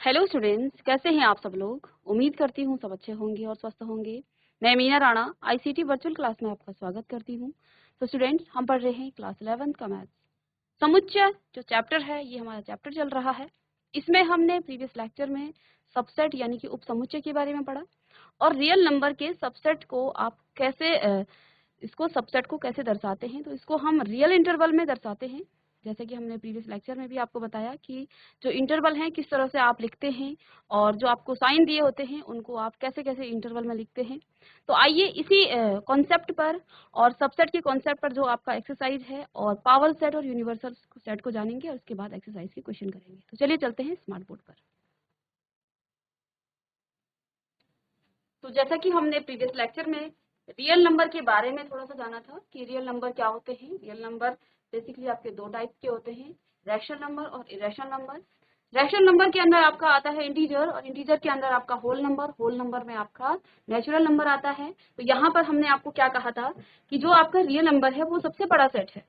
Hello students, कैसे हैं आप सब लोग। उम्मीद करती हूँ सब अच्छे होंगे और स्वस्थ होंगे। मैं Meena Rana ICT virtual class में आपका स्वागत करती हूँ। तो स्टूडेंट्स, हम पढ़ रहे हैं क्लास 11 का मैथ्स समुच्चय जो चैप्टर है, ये हमारा चैप्टर चल रहा है। इसमें हमने प्रीवियस लेक्चर में सबसेट यानी कि उपसमुच्चय के बारे में पढ़ा और रियल नंबर के सबसेट को आप कैसे इसको सबसेट को कैसे दर्शाते हैं। तो इसको हम रियल इंटरवल में दर्शाते हैं, जैसे कि हमने प्रीवियस लेक्चर में भी आपको बताया कि जो इंटरवल हैं किस तरह से आप लिखते हैं और जो आपको साइन दिए होते हैं उनको आप कैसे कैसे इंटरवल में लिखते हैं। तो आइए इसी कॉन्सेप्ट पर और सबसेट के कॉन्सेप्ट पर जो आपका एक्सरसाइज है और पावर सेट और यूनिवर्सल सेट को जानेंगे और उसके बाद एक्सरसाइज के क्वेश्चन करेंगे। तो चलिए चलते हैं स्मार्ट बोर्ड पर। तो जैसा कि हमने प्रीवियस लेक्चर में रियल नंबर के बारे में थोड़ा सा जाना था कि रियल नंबर क्या होते हैं। रियल नंबर बेसिकली आपके दो टाइप के होते हैं, रैशनल नंबर और इरेशनल नंबर। रैशनल नंबर के अंदर आपका आता है इंटीजर और इंटीजर के अंदर आपका होल नंबर में आपका नेचुरल नंबर आता है। तो यहाँ पर हमने आपको क्या कहा था कि जो आपका रियल नंबर है वो सबसे बड़ा सेट है,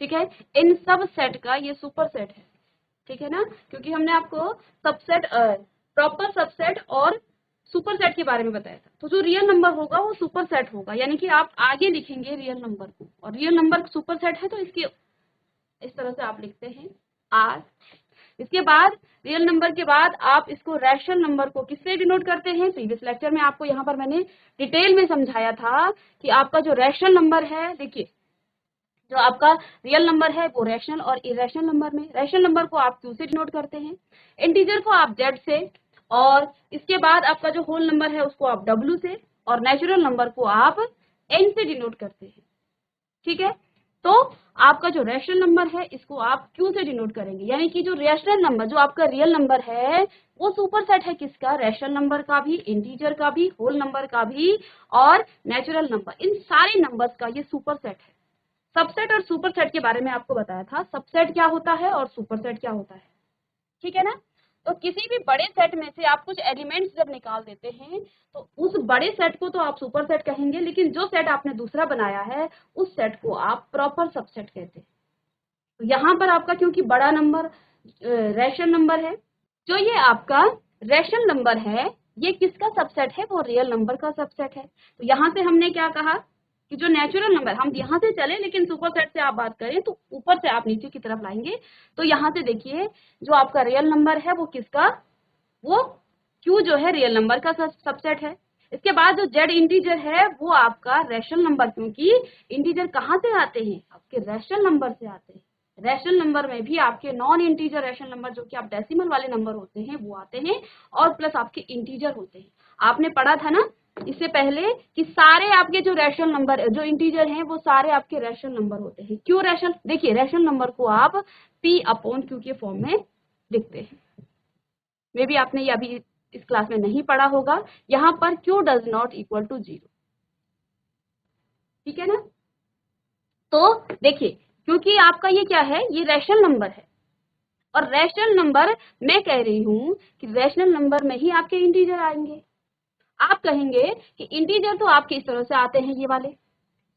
ठीक है। इन सब सेट का ये सुपर सेट है, ठीक है ना, क्योंकि हमने आपको सबसेट प्रॉपर सबसेट और सुपर सेट के बारे में बताया था। तो जो रियल नंबर होगा वो सुपर सेट होगा, यानी कि आप आगे लिखेंगे रियल नंबर को और रियल नंबर सुपर सेट है तो इसके इस तरह से आप लिखते हैं आर। इसके बाद रियल नंबर के बाद आप इसको रैशनल नंबर को किससे डिनोट करते हैं। प्रीवियस लेक्चर में आपको यहाँ पर मैंने डिटेल में समझाया था कि आपका जो रैशनल नंबर है, देखिए जो आपका रियल नंबर है वो रैशनल और इरेशनल नंबर में, रैशनल नंबर को आप क्यू से डिनोट करते हैं, इंटीजर को आप जेड से, और इसके बाद आपका जो होल नंबर है उसको आप डब्ल्यू से, और नेचुरल नंबर को आप एन से डिनोट करते हैं, ठीक है। तो आपका जो रैशनल नंबर है इसको आप क्यू से डिनोट करेंगे, यानी कि जो रैशनल नंबर जो आपका रियल नंबर है वो सुपर सेट है किसका, रैशनल नंबर का भी, इंटीजर का भी, होल नंबर का भी और नेचुरल नंबर, इन सारे नंबर्स का ये सुपर सेट है। सबसेट और सुपर सेट के बारे में आपको बताया था, सबसेट क्या होता है और सुपर सेट क्या होता है, ठीक है ना। तो किसी भी बड़े सेट में से आप कुछ एलिमेंट्स जब निकाल देते हैं तो उस बड़े सेट को तो आप सुपर सेट कहेंगे, लेकिन जो सेट आपने दूसरा बनाया है उस सेट को आप प्रॉपर सबसेट कहते हैं। तो यहाँ पर आपका क्योंकि बड़ा नंबर रैशनल नंबर है, जो ये आपका रैशनल नंबर है ये किसका सबसेट है, वो रियल नंबर का सबसेट है। तो यहाँ से हमने क्या कहा कि जो नेचुरल नंबर, हम यहाँ से चले लेकिन सुपर सेट से आप बात करें तो ऊपर से आप नीचे की तरफ लाएंगे। तो यहाँ से देखिए जो आपका रियल नंबर है वो किसका, वो क्यू जो है रियल नंबर का सबसेट है। इसके बाद जो जेड इंटीजर है वो आपका रैशनल नंबर, क्योंकि इंटीजर कहाँ से आते हैं, आपके रैशनल नंबर से आते हैं। रैशनल नंबर में भी आपके नॉन इंटीजर रैशनल नंबर जो कि आप डेसिमल वाले नंबर होते हैं वो आते हैं, और प्लस आपके इंटीजर होते हैं। आपने पढ़ा था ना इससे पहले कि सारे आपके जो रैशनल नंबर जो इंटीजर हैं वो सारे आपके रैशनल नंबर होते हैं। क्यों रैशनल, देखिए रैशनल नंबर को आप पी अपॉन क्यू के फॉर्म में लिखते हैं। मे भी आपने ये अभी इस क्लास में नहीं पढ़ा होगा, यहाँ पर Q does not equal to 0, ठीक है ना। तो देखिए क्योंकि आपका ये क्या है, ये रैशनल नंबर है और रैशनल नंबर मैं कह रही हूं कि रैशनल नंबर में ही आपके इंटीजर आएंगे। आप कहेंगे कि इंटीजर तो आपके इस तरह से आते हैं ये वाले,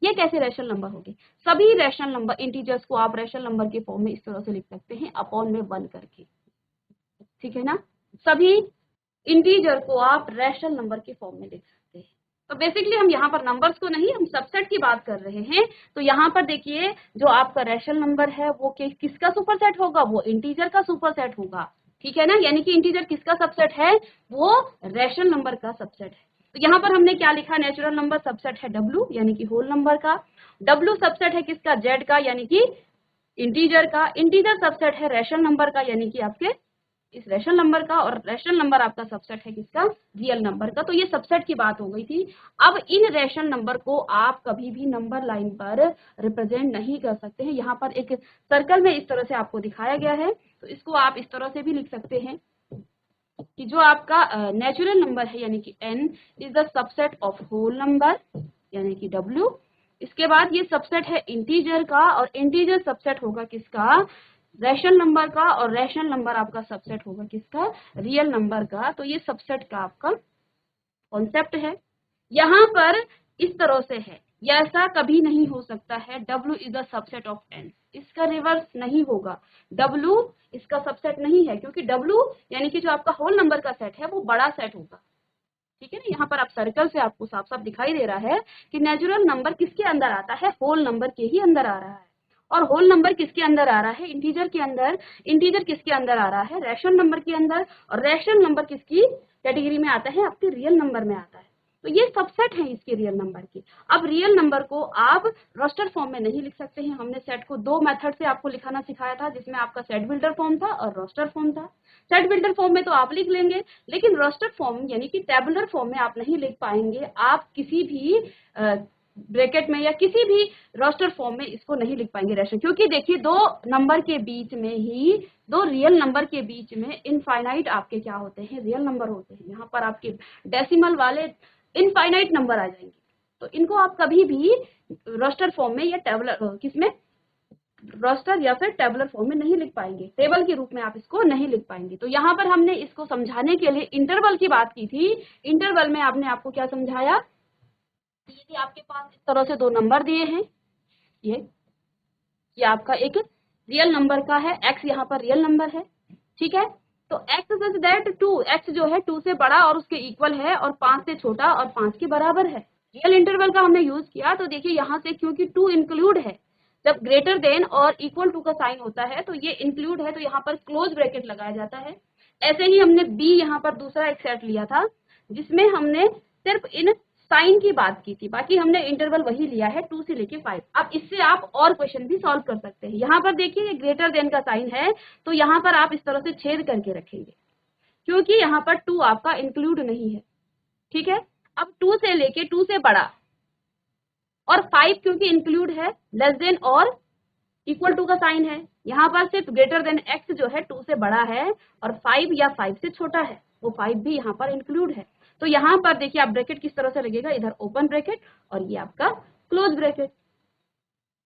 ये कैसे रैशनल नंबर होंगे। सभी रैशनल नंबर इंटीजर्स को आप रैशनल नंबर के फॉर्म में इस तरह से लिख सकते हैं अपॉन में 1 करके, ठीक है ना। सभी इंटीजर को आप रैशनल नंबर के फॉर्म में लिख सकते हैं। तो बेसिकली हम यहाँ पर नंबर्स को नहीं, हम सबसेट की बात कर रहे हैं। तो यहाँ पर देखिए जो आपका रैशनल नंबर है वो किसका सुपरसेट होगा, वो इंटीजर का सुपरसेट होगा, ठीक है ना। यानी कि इंटीजर किसका सबसेट है, वो रैशनल नंबर का सबसेट है। तो यहाँ पर हमने क्या लिखा, नेचुरल नंबर सबसेट है डब्ल्यू यानी कि होल नंबर का, डब्ल्यू सबसेट है किसका, जेड का यानी कि इंटीजर का, इंटीजर सबसेट है रैशनल नंबर का यानी कि आपके इस रैशनल नंबर का, और रैशनल नंबर आपका सबसेट है किसका, रियल नंबर का। तो ये सबसेट की बात हो गई थी। अब इन रैशनल नंबर को आप कभी भी नंबर लाइन पर रिप्रेजेंट नहीं कर सकते हैं। यहाँ पर एक सर्कल में इस तरह से आपको दिखाया गया है, तो इसको आप इस तरह से भी लिख सकते हैं कि जो आपका नेचुरल नंबर है यानी कि n is the subset of whole number यानी कि w। इसके बाद ये सबसेट है इंटीजर का, और इंटीजर सबसेट होगा किसका, रैशनल नंबर का, और रैशनल नंबर आपका सबसेट होगा किसका, रियल नंबर का। तो ये सबसेट का आपका कॉन्सेप्ट है। यहाँ पर इस तरह से है, या ऐसा कभी नहीं हो सकता है w is the subset of n, इसका रिवर्स नहीं होगा। W इसका सबसेट नहीं है, क्योंकि W यानी कि जो आपका होल नंबर का सेट है वो बड़ा सेट होगा। ठीक है ना, यहाँ पर आप सर्कल से आपको साफ साफ दिखाई दे रहा है कि नेचुरल नंबर किसके अंदर आता है, होल नंबर के ही अंदर आ रहा है। और होल नंबर किसके अंदर आ रहा है, इंटीजर के अंदर। इंटीजर किसके अंदर आ रहा है, रैशनल नंबर के अंदर। और रैशनल नंबर किसकी कैटेगरी में आता है, आपके रियल नंबर में आता है। तो ये सबसेट है इसके रियल नंबर के। अब रियल नंबर को आप रोस्टर फॉर्म में नहीं लिख सकते हैं। हमने सेट को दो मेथड से आपको लिखाना सिखाया था, जिसमें आपका सेट बिल्डर फॉर्म था और रोस्टर फॉर्म था। सेट बिल्डर फॉर्म में तो आप लिख लेंगे, लेकिन रोस्टर फॉर्म यानी कि टेबुलर फॉर्म में आप नहीं लिख पाएंगे। आप किसी भी ब्रैकेट में या किसी भी रोस्टर फॉर्म में इसको नहीं लिख पाएंगे रेशो, क्योंकि देखिए दो नंबर के बीच में ही, दो रियल नंबर के बीच में इनफाइनाइट आपके क्या होते हैं, रियल नंबर होते हैं। यहाँ पर आपके डेसिमल वाले इनफाइनाइट नंबर आ जाएंगे। तो इनको आप कभी भी रोस्टर फॉर्म में या टेबुलर किसमें, रोस्टर या फिर टेबुलर फॉर्म में नहीं लिख पाएंगे, टेबल के रूप में आप इसको नहीं लिख पाएंगे। तो यहाँ पर हमने इसको समझाने के लिए इंटरवल की बात की थी। इंटरवल में आपने आपको क्या समझाया, यदि आपके पास इस तरह से दो नंबर दिए हैं, ये आपका एक रियल नंबर का है, x यहाँ पर रियल नंबर है, ठीक है। तो x सच दैट 2, x जो है 2 से बड़ा और उसके इक्वल है, और 5 से छोटा और 5 के बराबर है। रियल इंटरवल का हमने यूज किया। तो देखिए यहाँ से क्योंकि 2 इंक्लूड है, जब ग्रेटर देन और इक्वल टू का साइन होता है तो ये इंक्लूड है, तो यहाँ पर क्लोज ब्रैकेट लगाया जाता है। ऐसे ही हमने b यहाँ पर दूसरा एक सेट लिया था, जिसमें हमने सिर्फ इन साइन की बात की थी, बाकी हमने इंटरवल वही लिया है 2 से लेके 5। अब इससे आप और क्वेश्चन भी सॉल्व कर सकते हैं। यहाँ पर देखिए ये ग्रेटर देन का साइन है, तो यहाँ पर आप इस तरह से छेद करके रखेंगे, क्योंकि यहाँ पर 2 आपका इंक्लूड नहीं है, ठीक है। अब 2 से लेके 2 से बड़ा और 5 क्योंकि इंक्लूड है, लेस देन और इक्वल टू का साइन है। यहाँ पर सिर्फ ग्रेटर देन x जो है 2 से बड़ा है, और 5 या 5 से छोटा है, वो 5 भी यहाँ पर इंक्लूड है। तो यहाँ पर देखिए आप ब्रैकेट किस तरह से लगेगा, इधर ओपन ब्रैकेट और ये आपका क्लोज ब्रैकेट।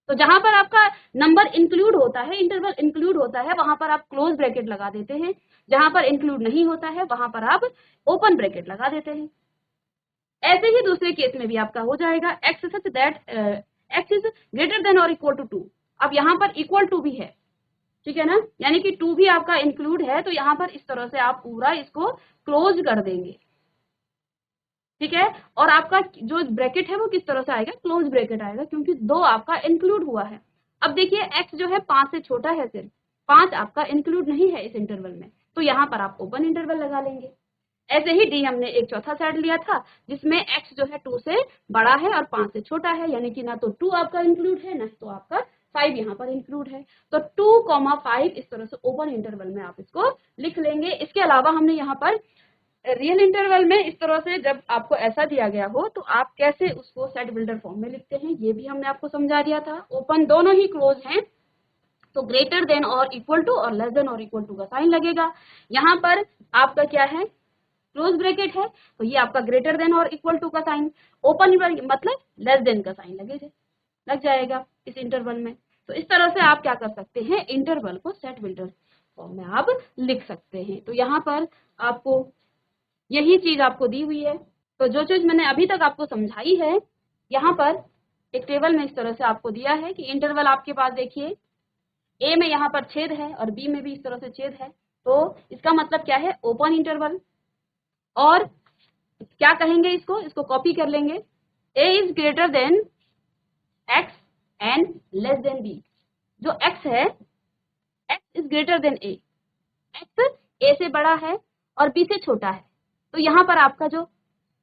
तो जहां पर आपका नंबर इंक्लूड होता है, इंटरवल इंक्लूड होता है, वहां पर आप क्लोज ब्रैकेट लगा देते हैं। जहां पर इंक्लूड नहीं होता है वहां पर आप ओपन ब्रैकेट लगा देते हैं। ऐसे ही दूसरे केस में भी आपका हो जाएगा, x such that x is greater than और इक्वल टू 2। अब यहाँ पर इक्वल टू भी है, ठीक है ना, यानी कि 2 भी आपका इंक्लूड है। तो यहाँ पर इस तरह से आप पूरा इसको क्लोज कर देंगे, ठीक है। और आपका जो ब्रैकेट है वो किस तरह से आएगा, क्लोज ब्रैकेट आएगा, क्योंकि 2 आपका इंक्लूड हुआ है। अब देखिए x जो है 5 से छोटा है, सिर्फ 5 आपका इंक्लूड नहीं है इस इंटरवल में, तो यहाँ पर आप ओपन इंटरवल लगा लेंगे। ऐसे ही डी हमने एक चौथा सेट लिया था, जिसमें x जो है 2 से बड़ा है और 5 से छोटा है, यानी कि ना तो 2 आपका इंक्लूड है, ना तो आपका 5 यहाँ पर इंक्लूड है। तो 2,5 इस तरह से ओपन इंटरवल में आप इसको लिख लेंगे। इसके अलावा हमने यहाँ पर रियल इंटरवल में इस तरह से जब आपको ऐसा दिया गया हो तो आप कैसे उसको सेट बिल्डर फॉर्म में लिखते हैं, ये भी हमने आपको समझा दिया था। ओपन दोनों ही क्लोज हैं, तो ग्रेटर देन और इक्वल टू और लेस देन और इक्वल टू का साइन लगेगा। यहाँ पर आपका क्या है, क्लोज ब्रैकेट है, तो ये आपका ग्रेटर देन और इक्वल टू का साइन, ओपन मतलब लेस देन का साइन लग जाएगा इस इंटरवल में। तो इस तरह से आप क्या कर सकते हैं, इंटरवल को सेट बिल्डर फॉर्म में आप लिख सकते हैं। तो यहाँ पर आपको यही चीज आपको दी हुई है। तो जो चीज मैंने अभी तक आपको समझाई है, यहाँ पर एक टेबल में इस तरह से आपको दिया है कि इंटरवल आपके पास देखिए ए में यहाँ पर छेद है और बी में भी इस तरह से छेद है, तो इसका मतलब क्या है, ओपन इंटरवल। और क्या कहेंगे इसको कॉपी कर लेंगे, A is greater than X and less than B. जो एक्स है, X is greater than A, X A से बड़ा है और बी से छोटा है, तो यहाँ पर आपका जो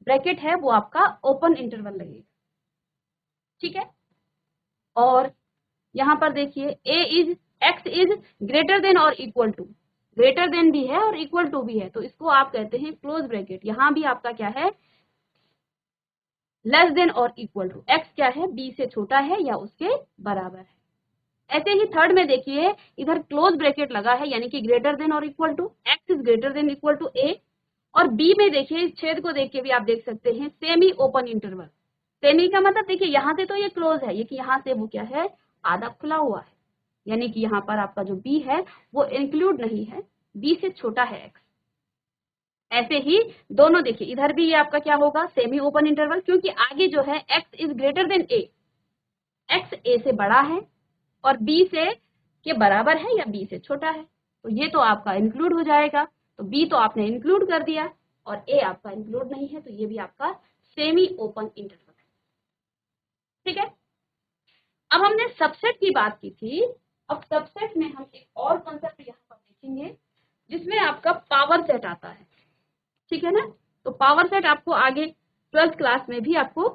ब्रैकेट है वो आपका ओपन इंटरवल लगेगा, ठीक है। और यहाँ पर देखिए एक्स इज ग्रेटर देन और इक्वल टू, ग्रेटर देन भी है और इक्वल टू भी है, तो इसको आप कहते हैं क्लोज ब्रैकेट। यहाँ भी आपका क्या है, लेस देन और इक्वल टू, एक्स क्या है, बी से छोटा है या उसके बराबर है। ऐसे ही थर्ड में देखिए इधर क्लोज ब्रैकेट लगा है, यानी कि ग्रेटर देन और equal to, X is greater than equal to A. और बी में देखिए इस छेद को देख के भी आप देख सकते हैं सेमी ओपन इंटरवल। सेमी का मतलब देखिए यहाँ से तो ये क्लोज है, ये कि यहाँ से वो क्या है, आधा खुला हुआ है, यानी कि यहाँ पर आपका जो बी है वो इंक्लूड नहीं है, बी से छोटा है एक्स। ऐसे ही दोनों देखिए इधर भी ये आपका क्या होगा, सेमी ओपन इंटरवल, क्योंकि आगे जो है X is greater than A, X A से बड़ा है और बी से के बराबर है या बी से छोटा है, तो ये तो आपका इंक्लूड हो जाएगा। तो बी तो आपने इंक्लूड कर दिया और ए आपका इंक्लूड नहीं है, तो ये भी आपका सेमी ओपन इंटरवल है। ठीक है, अब हमने सबसेट की बात की थी। अब सबसेट में हम एक और कॉन्सेप्ट यहाँ पर देखेंगे जिसमें आपका पावर सेट आता है। ठीक है ना, तो पावर सेट आपको आगे 12th क्लास में भी आपको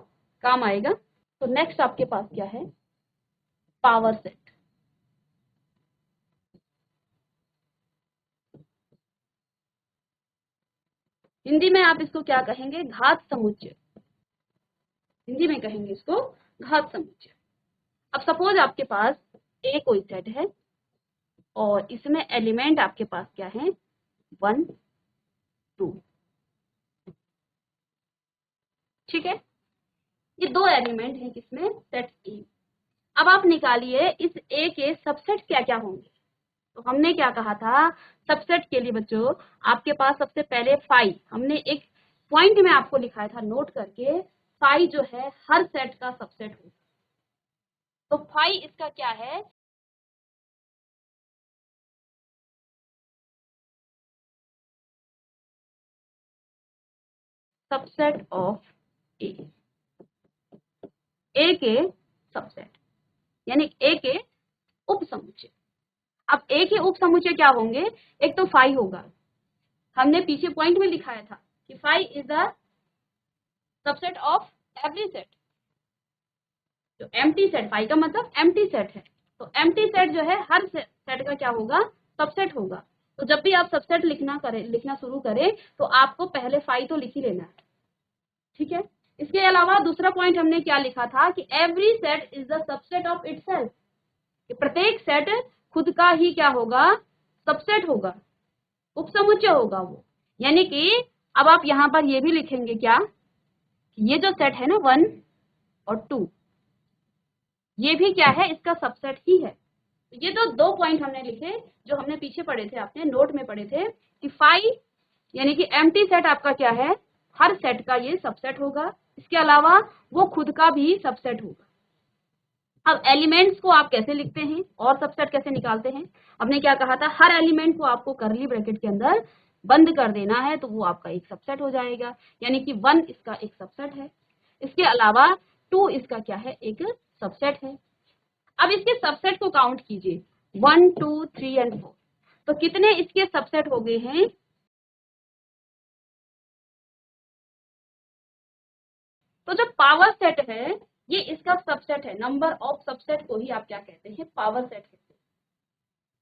काम आएगा। तो नेक्स्ट आपके पास क्या है, पावर सेट। हिंदी में आप इसको क्या कहेंगे, घात समुच्चय। हिंदी में कहेंगे इसको घात समुच्चय। अब सपोज आपके पास ए कोई सेट है और इसमें एलिमेंट आपके पास क्या है, 1 2। ठीक है, ये दो एलिमेंट हैं किसमें, सेट ए। अब आप निकालिए इस ए के सबसेट क्या क्या होंगे। तो हमने क्या कहा था, सबसेट के लिए बच्चों आपके पास सबसे पहले फाई, हमने एक पॉइंट में आपको लिखाया था नोट करके, फाई जो है हर सेट का सबसेट होगा। तो फाई इसका क्या है, सबसेट ऑफ ए, ए के सबसेट यानी ए के उप समुच्चय। अब ए के उप समुच्चय क्या होंगे, एक तो फाई होगा, हमने पीछे पॉइंट में लिखाया था कि phi is the subset of every set. जो एम्प्टी सेट, फाई का मतलब एम्प्टी सेट है, तो एम्प्टी सेट जो है हर सेट का क्या होगा, सबसेट होगा। तो जब भी आप सबसेट लिखना शुरू करें तो आपको पहले फाई तो लिख ही लेना है। ठीक है, इसके अलावा दूसरा पॉइंट हमने क्या लिखा था कि every set is the subset of itself, प्रत्येक सेट खुद का ही क्या होगा, सबसेट होगा, उपसमुच्चय होगा वो। यानी कि अब आप यहाँ पर ये भी लिखेंगे क्या, ये जो सेट है ना 1 और 2, ये भी क्या है, इसका सबसेट ही है। तो ये तो दो पॉइंट हमने लिखे जो हमने पीछे पढ़े थे, आपने नोट में पढ़े थे कि फाई यानी कि एम्प्टी सेट आपका क्या है, हर सेट का ये सबसेट होगा, इसके अलावा वो खुद का भी सबसेट होगा। अब एलिमेंट्स को आप कैसे लिखते हैं और सबसेट कैसे निकालते हैं, हमने क्या कहा था, हर एलिमेंट को आपको करली ब्रैकेट के अंदर बंद कर देना है, तो वो आपका एक सबसेट हो जाएगा। यानी कि 1 इसका एक सबसेट है, इसके अलावा 2 इसका क्या है, एक सबसेट है। अब इसके सबसेट को काउंट कीजिए, 1 2 3 एंड 4, तो कितने इसके सबसेट हो गए हैं, तो जो पावर सेट है ये इसका सबसेट है। नंबर ऑफ सबसेट को ही आप क्या कहते हैं, पावर सेट कहते हैं।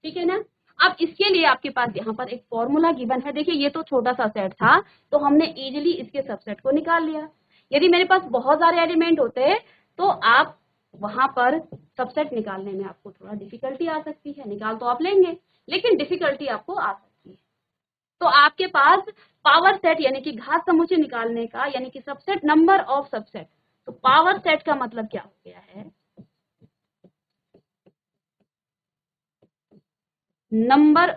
ठीक है ना, अब इसके लिए आपके पास यहाँ पर एक फॉर्मूला गिवन है। देखिए ये तो छोटा सा सेट था तो हमने इजीली इसके सबसेट को निकाल लिया। यदि मेरे पास बहुत सारे एलिमेंट होते तो आप वहां पर सबसेट निकालने में आपको थोड़ा डिफिकल्टी आ सकती है, निकाल तो आप लेंगे लेकिन डिफिकल्टी आपको आ सकती है। तो आपके पास पावर सेट यानी कि घात समुच्चय निकालने का यानी कि सबसेट, नंबर ऑफ सबसेट, तो पावर सेट का मतलब क्या हो गया है, number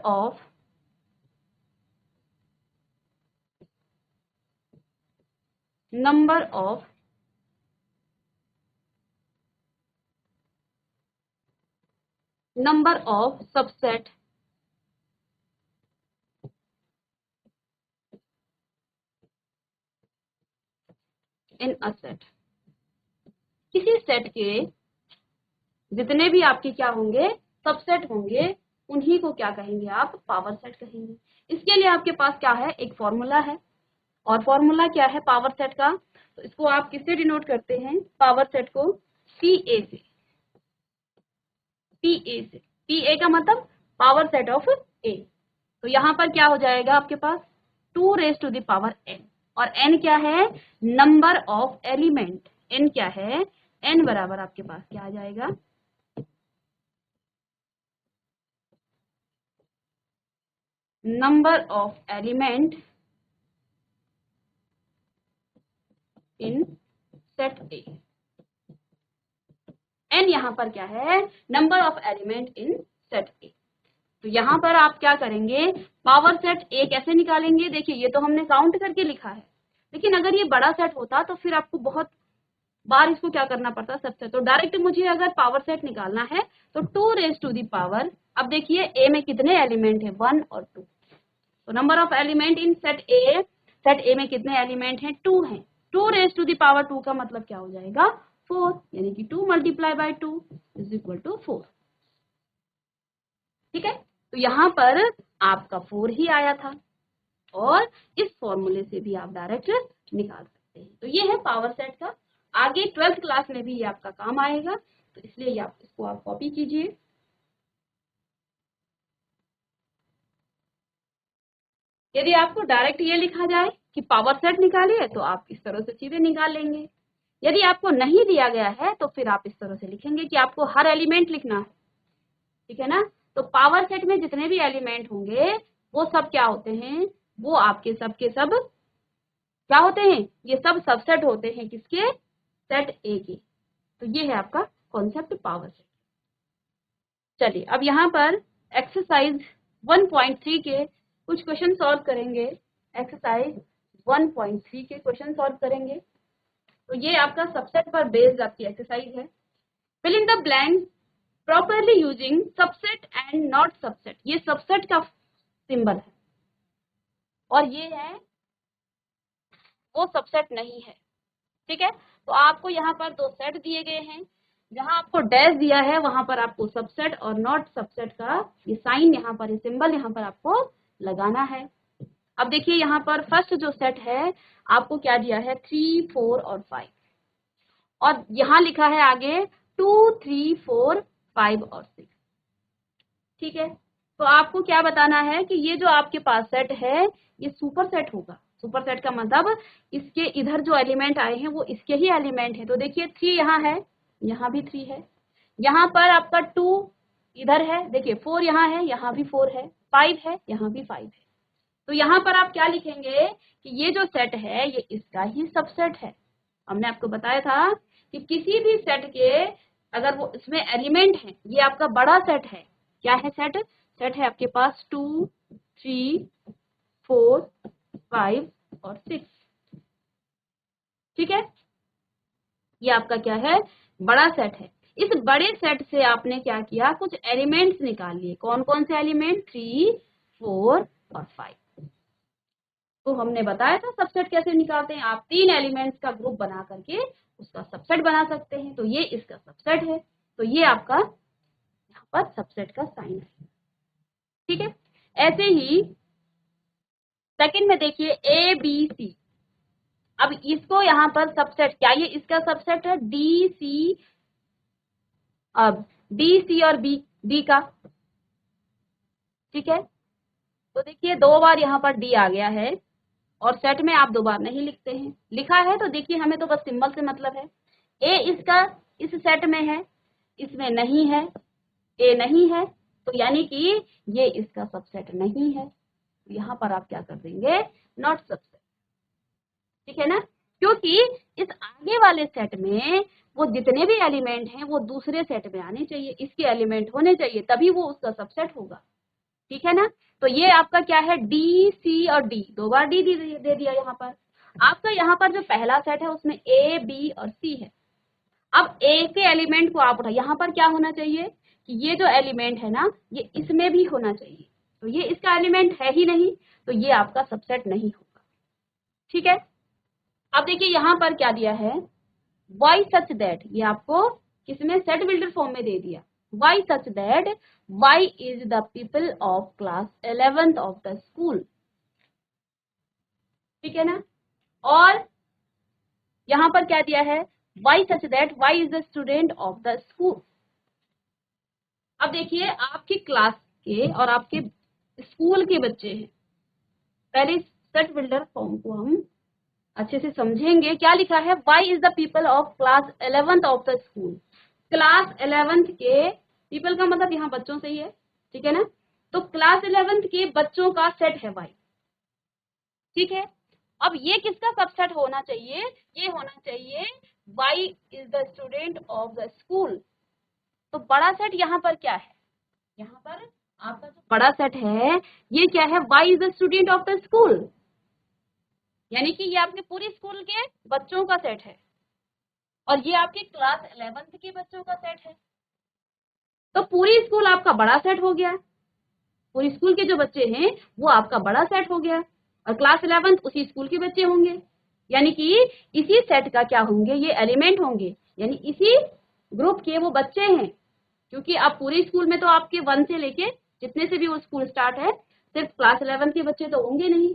of subset in a set. किसी सेट के जितने भी आपके क्या होंगे, सबसेट होंगे, उन्हीं को क्या कहेंगे आप, पावर सेट कहेंगे। इसके लिए आपके पास क्या है, एक फॉर्मूला है, और फॉर्मूला क्या है पावर सेट का, तो इसको आप किससे डिनोट करते हैं, पावर सेट को PA से। PA का मतलब पावर सेट ऑफ A। तो यहाँ पर क्या हो जाएगा आपके पास 2 raised to the power n, और n क्या है, नंबर ऑफ एलिमेंट। n क्या है, n बराबर आपके पास क्या आ जाएगा, number of element in set A। n यहाँ पर क्या है, number of element in set A। तो यहाँ पर आप क्या करेंगे, पावर सेट A कैसे निकालेंगे, देखिए ये तो हमने काउंट करके लिखा है, लेकिन अगर ये बड़ा सेट होता तो फिर आपको बहुत बार इसको क्या करना पड़ता है सबसे। तो डायरेक्ट मुझे अगर पावर सेट निकालना है तो 2 रेज टू दी पावर, अब देखिए ए में कितने एलिमेंट है 1 और 2, तो number of element in set ए में कितने एलिमेंट हैं 2 हैं। 2 रेज टू दी पावर 2 का मतलब क्या हो जाएगा 4, यानी कि 2 multiply by 2 is equal to 4। ठीक है, तो यहाँ पर आपका 4 ही आया था और इस फॉर्मूले से भी आप डायरेक्ट निकाल सकते हैं। तो ये है पावर सेट का, आगे 12th क्लास में भी ये आपका काम आएगा, तो इसलिए ये आप इसको आप कॉपी कीजिए। यदि आपको डायरेक्ट ये लिखा जाए कि पावर सेट निकालिए तो आप इस तरह से सीधे निकाल लेंगे। यदि आपको नहीं दिया गया है तो फिर आप इस तरह से लिखेंगे कि आपको हर एलिमेंट लिखना है। ठीक है ना, तो पावर सेट में जितने भी एलिमेंट होंगे वो सब क्या होते हैं, वो आपके सब के सब क्या होते हैं, ये सब सबसेट होते हैं किसके, सेट ए के। तो ये है आपका कॉन्सेप्ट पावर सेट। चलिए अब यहाँ पर एक्सरसाइज 1.3 के कुछ क्वेश्चन सॉल्व करेंगे। एक्सरसाइज 1.3 के क्वेश्चन सॉल्व करेंगे। तो ये आपका सबसेट पर बेस्ड आपकी एक्सरसाइज है। Fill in the blank properly using subset and not subset. ये सबसेट का सिंबल है और ये है वो सबसेट नहीं है। ठीक है, तो आपको यहाँ पर 2 सेट दिए गए हैं, जहां आपको डैश दिया है वहां पर आपको सबसेट और नॉट सबसेट का ये साइन यहाँ पर, ये सिंबल यहाँ पर आपको लगाना है। अब देखिए यहाँ पर फर्स्ट जो सेट है आपको क्या दिया है 3, 4 और 5, और यहाँ लिखा है आगे 2, 3, 4, 5 और 6। ठीक है, तो आपको क्या बताना है कि ये जो आपके पास सेट है ये सुपर सेट होगा। सुपर सेट का मतलब इसके इधर जो एलिमेंट आए हैं वो इसके ही एलिमेंट है। तो देखिए 3 यहाँ है, यहाँ भी 3 है, यहाँ पर आपका 2 इधर है, देखिए 4 यहाँ है, यहाँ भी 4 है, 5 है, यहाँ भी 5 है। तो यहाँ पर आप क्या लिखेंगे कि ये जो सेट है ये इसका ही सबसेट है। हमने आपको बताया था कि किसी भी सेट के अगर वो इसमें एलिमेंट है, ये आपका बड़ा सेट है। क्या है सेट, सेट है आपके पास 2, 3, 4, 5 और 6। ठीक है, ये आपका क्या है बड़ा सेट है। इस बड़े सेट से आपने क्या किया, कुछ एलिमेंट्स निकाल लिए। कौन कौन से एलिमेंट, 3, 4 और 5। तो हमने बताया था सबसेट कैसे निकालते हैं, आप 3 एलिमेंट्स का ग्रुप बना करके उसका सबसेट बना सकते हैं। तो ये इसका सबसेट है, तो ये आपका यहाँ पर सबसेट का साइन है। ठीक है, ऐसे ही सेकंड में देखिए ए बी सी। अब इसको यहाँ पर सबसेट, क्या ये इसका सबसेट है डी सी, अब डी सी और बी का। ठीक है, तो देखिए 2 बार यहाँ पर डी आ गया है और सेट में आप 2 बार नहीं लिखते हैं, लिखा है तो देखिए हमें तो बस सिंबल से मतलब है। ए इसका इस सेट में है, इसमें नहीं है, ए नहीं है, तो यानी कि ये इसका सबसेट नहीं है। यहाँ पर आप क्या कर देंगे, नॉट सबसेट। ठीक है ना, क्योंकि इस आगे वाले सेट में वो जितने भी एलिमेंट हैं वो दूसरे सेट में आने चाहिए, इसके एलिमेंट होने चाहिए, तभी वो उसका सबसेट होगा। ठीक है ना, तो ये आपका क्या है डी सी और डी, 2 बार डी दे दिया यहाँ पर। आपका यहाँ पर जो पहला सेट है उसमें ए बी और सी है। अब ए के एलिमेंट को आप उठा, यहाँ पर क्या होना चाहिए कि ये जो एलिमेंट है ना ये इसमें भी होना चाहिए, तो ये इसका एलिमेंट है ही नहीं, तो ये आपका सबसेट नहीं होगा। ठीक है, अब देखिए यहाँ पर क्या दिया है, वाई सच दैट, ये आपको किसमें सेट बिल्डर फॉर्म में दे दिया। Y such that Y is the people of class 11th of the school. ठीक है ना, और यहाँ पर क्या दिया है, Y such that Y is the student of the school. अब देखिए आपकी क्लास के और आपके स्कूल के बच्चे हैं। पहले सेट बिल्डर फॉर्म को हम अच्छे से समझेंगे। क्या लिखा है, Y is the people of class 11th of the school. Class 11th के पीपल का मतलब यहाँ बच्चों से ही है। ठीक है ना, तो क्लास 11th के बच्चों का सेट है वाई। ठीक है, अब ये किसका सबसेट होना चाहिए, ये होना चाहिए Y is the student of the school. तो बड़ा सेट यहाँ पर क्या है, यहाँ पर आपका जो बड़ा सेट है ये क्या है, Y is the student of the school, यानी कि ये आपके पूरी स्कूल के बच्चों का सेट है। और ये आपके क्लास 11th के बच्चों का सेट है। तो पूरी स्कूल आपका बड़ा सेट हो गया, पूरी स्कूल के जो बच्चे हैं वो आपका बड़ा सेट हो गया, और क्लास 11th उसी स्कूल के बच्चे होंगे, यानी कि इसी सेट का क्या होंगे, ये एलिमेंट होंगे, यानी इसी ग्रुप के वो बच्चे हैं। क्योंकि आप पूरे स्कूल में तो आपके 1 से लेके जितने से भी वो स्कूल स्टार्ट है, सिर्फ क्लास 11 के बच्चे तो होंगे नहीं।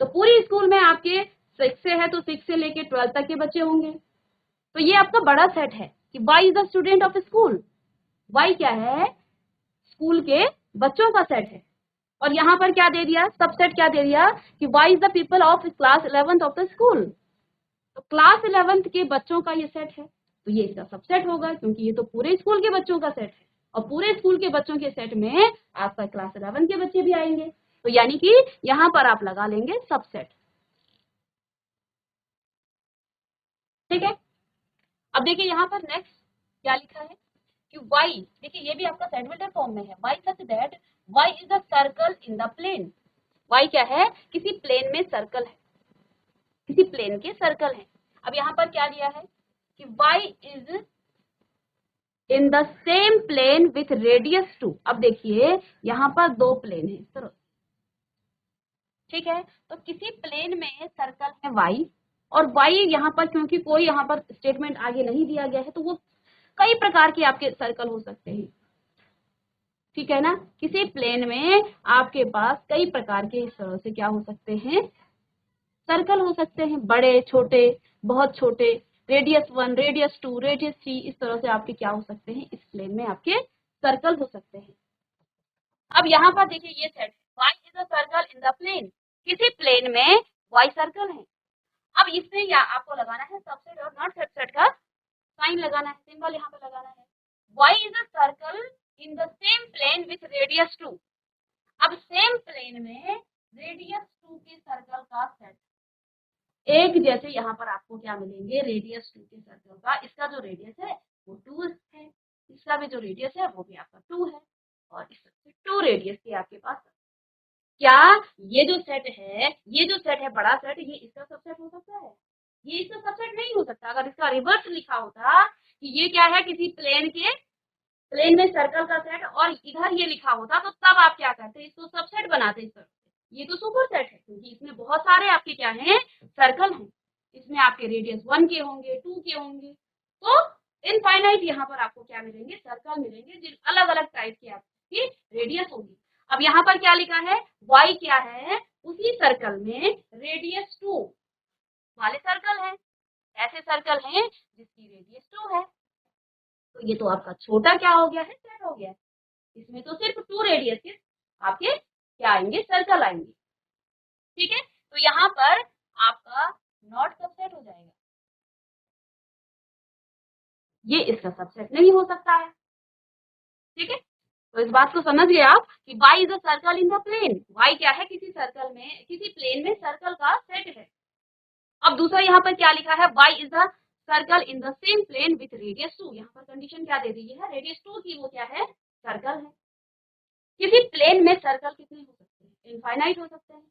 तो पूरी स्कूल में आपके 6 से है तो 6 से लेके 12 तक के बच्चे होंगे। तो ये आपका बड़ा सेट है कि Y is the student of school. Y क्या है, स्कूल के बच्चों का सेट है। और यहाँ पर क्या दे दिया, सबसेट क्या दे दिया कि Y is the people of class 11th of the school. तो क्लास 11th के बच्चों का ये सेट है, तो ये इसका सबसेट होगा, क्योंकि ये तो पूरे स्कूल के बच्चों का सेट है, और पूरे स्कूल के बच्चों के सेट में आपका क्लास 11 के बच्चे भी आएंगे। तो यानी कि यहाँ पर आप लगा लेंगे सबसेट। ठीक है, अब देखिए यहाँ पर नेक्स्ट क्या लिखा है कि y, देखिए ये भी आपका सेट फॉर्म में है, y such that y is a circle in the plane. y क्या है, किसी प्लेन में सर्कल है, किसी प्लेन के सर्कल है। अब यहाँ पर क्या दिया है कि y is in the same plane with radius 2। अब देखिए यहाँ पर दो प्लेन है सर, ठीक है, तो किसी प्लेन में सर्कल है y, और y यहाँ पर क्योंकि कोई यहाँ पर स्टेटमेंट आगे नहीं दिया गया है, तो वो कई प्रकार के आपके सर्कल हो सकते हैं। ठीक है ना, किसी प्लेन में आपके पास कई प्रकार के इस तरह से क्या हो सकते हैं, सर्कल हो सकते हैं, बड़े छोटे, बहुत छोटे, रेडियस 1, रेडियस 2, रेडियस 3, इस तरह से आपके क्या हो सकते हैं, इस प्लेन में आपके सर्कल हो सकते हैं। अब यहाँ पर देखिए ये set y is a circle in the plane, किसी प्लेन में y सर्कल है। अब इसमें या आपको लगाना है सबसेट और नॉट सबसेट का साइन लगाना है, सिंबल यहाँ पे लगाना है। y is a circle in the same plane with radius 2। अब सेम प्लेन में रेडियस 2 के सर्कल का सेट, एक जैसे यहाँ पर आपको क्या मिलेंगे, रेडियस 2 के सर्कल का, इसका जो रेडियस है वो 2 है, इसका भी जो रेडियस है वो भी आपका 2 है, और इस 2 रेडियस के आपके पास, क्या ये जो सेट है, ये जो सेट है बड़ा सेट, ये इसका सबसेट हो सकता है? ये इसका सबसेट नहीं हो सकता। अगर इसका रिवर्स लिखा होता कि ये क्या है, किसी प्लेन में सर्कल का सेट, और इधर ये लिखा होता तो तब आप क्या करते, इसको सबसेट बनाते इस तरह से। ये तो सुपर सेट है, क्योंकि इसमें बहुत सारे आपके क्या हैं, सर्कल हैं। इसमें आपके रेडियस 1 के होंगे, 2 के होंगे, तो इनफाइनाइट यहाँ पर आपको क्या मिलेंगे, सर्कल मिलेंगे, जिन अलग अलग टाइप की आपकी रेडियस होगी। अब यहाँ पर क्या लिखा है, y क्या है, उसी सर्कल में रेडियस 2 वाले सर्कल है, ऐसे सर्कल हैं जिसकी रेडियस 2 है। तो ये तो आपका छोटा क्या हो गया है, सेट हो गया है। इसमें तो सिर्फ 2 रेडियस के आपके क्या आएंगे, सर्कल आएंगे। ठीक है, तो यहाँ पर आपका नॉट सबसेट हो जाएगा, ये इसका सबसेट नहीं हो सकता है। ठीक है, तो इस बात को समझ गए आप कि y is a circle in the plane. y क्या है, किसी सर्कल में, किसी प्लेन में सर्कल का सेट है। अब दूसरा यहाँ पर क्या लिखा है, y is a circle in the same plane with radius 2। यहाँ पर कंडीशन क्या दे दी है, रेडियस 2 की वो क्या है, सर्कल है। किसी प्लेन में सर्कल कितने हो सकते हैं, इनफाइनाइट हो सकते हैं।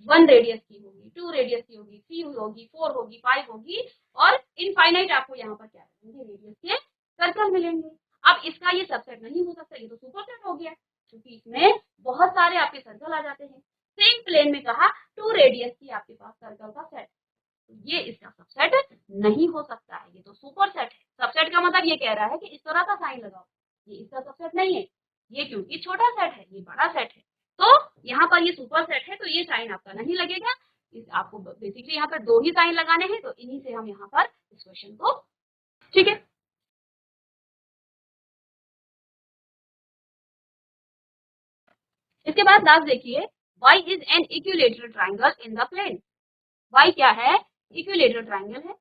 1 रेडियस की होगी, 2 रेडियस की होगी, 3 होगी, 4 होगी, 5 होगी, और इनफाइनाइट आपको यहाँ पर क्या मिलेंगे, रेडियस के सर्कल मिलेंगे। अब इसका ये सबसेट नहीं हो सकता, ये तो सुपर सेट हो गया, क्योंकि इसमें बहुत सारे आपके सर्कल आ जाते हैं। सेम प्लेन में कहा 2 रेडियस की आपके पास सर्कल का सेट, ये इसका सबसेट नहीं हो सकता है, ये तो सुपर सेट है। सबसेट का मतलब ये कह रहा है कि इस तरह का साइन लगाओ, ये इसका सबसेट नहीं है, ये क्योंकि छोटा सेट है, ये बड़ा सेट है। तो यहाँ पर ये सुपर सेट है, तो ये साइन आपका नहीं लगेगा। इस आपको बेसिकली यहाँ पर 2 ही साइन लगाने हैं, तो इन्हीं से हम यहाँ पर इस क्वेश्चन को, ठीक है। इसके बाद लास्ट देखिए, y is an equilateral triangle in the plane. y क्या है, इक्विलेटरल ट्राइंगल है,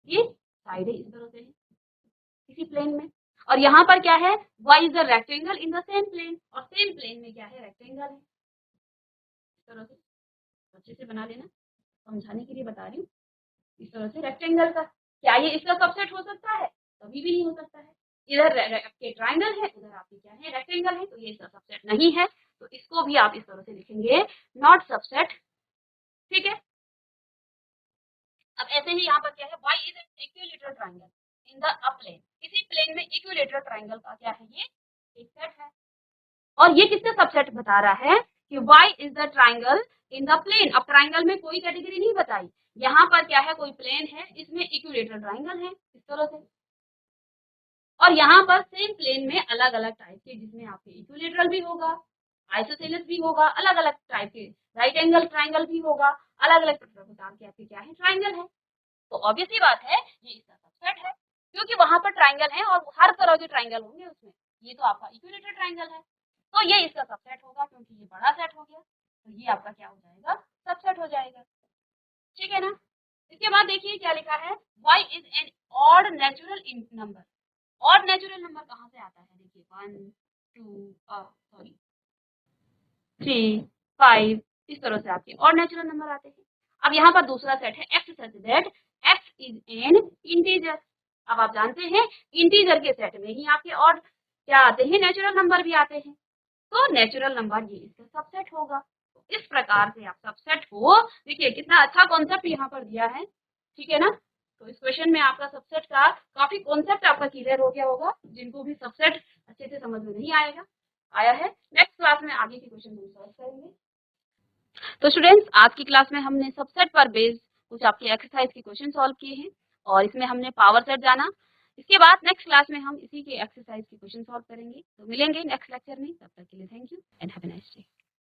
ये साइड है इस तरह से है किसी प्लेन में, और यहाँ पर क्या है, y is a rectangle in the same plane, और सेम प्लेन में क्या है, रेक्टेंगल है। इस तरह से अच्छे से बना लेना, समझाने के लिए बता रही हूँ। इस तरह से रेक्टेंगल का, क्या ये इसका सबसेट हो सकता है, कभी भी नहीं हो सकता है। इधर आपके ट्राइंगल है, उधर आपके क्या है, रेक्टेंगल है, तो ये इसका सबसेट नहीं है। तो इसको भी आप इस तरह से लिखेंगे, नॉट सबसेट। ठीक है, अब ऐसे ही यहाँ पर क्या है, y is an equilateral triangle in the up plane, इसी प्लेन में इक्विलेटरल ट्राइंगल का क्या है, ये एक सेट है। और ये किसका सबसेट बता रहा है कि y is the triangle in the plane. अब ट्राइंगल में कोई कैटेगरी नहीं बताई, यहाँ पर क्या है, कोई प्लेन है, इसमें इक्विलेटरल ट्राइंगल है इस तरह से। और यहाँ पर सेम प्लेन में अलग अलग टाइप के, जिसमें आपके इक्विलेटरल भी होगा, आइसोसेलेस भी होगा, अलग अलग टाइप के, राइट एंगल ट्राइंगल भी होगा, अलग अलग प्रकार के आपके क्या है, ट्राइंगल है। तो ऑब्वियस ही बात है ये इसका सबसेट है, क्योंकि वहां पर ट्राइंगल है और हर तरह के ट्राइंगल होंगे उसमें। ये तो आपका इक्विलेटरल ट्राइंगल है, तो ये इसका सबसेट होगा, क्योंकि ये बड़ा सेट हो गया, तो ये आपका क्या हो जाएगा, सबसेट हो जाएगा। ठीक है ना। इसके बाद देखिए क्या लिखा है, y is N odd natural number. Odd natural number कहाँ से आता है, देखिए 1 2 3 5, इस तरह से आपके ऑड नेचुरल नंबर आते हैं। अब यहाँ पर दूसरा सेट है x such that x is an integer. अब आप जानते हैं इंटीजर के सेट में ही आपके ऑड क्या आते हैं, नेचुरल नंबर भी आते हैं। तो नेचुरल नंबर ये इसका सबसेट होगा। तो इस प्रकार से आप सबसेट को, देखिए कितना अच्छा कॉन्सेप्ट यहाँ पर दिया है। ठीक है ना। तो इस क्वेश्चन में आपका सबसेट का काफी कॉन्सेप्ट आपका क्लियर हो गया होगा, जिनको भी सबसेट अच्छे से समझ में नहीं आया है, नेक्स्ट क्लास में आगे के क्वेश्चन हम सॉल्व करेंगे। तो स्टूडेंट्स, आज की क्लास में हमने सबसेट पर बेस्ड कुछ आपके एक्सरसाइज के क्वेश्चन सॉल्व किए हैं, और इसमें हमने पावर सेट जाना। इसके बाद नेक्स्ट क्लास में हम इसी के एक्सरसाइज के क्वेश्चन सॉल्व करेंगे। तो मिलेंगे नेक्स्ट लेक्चर में, तब तक के लिए thank you and have a nice day.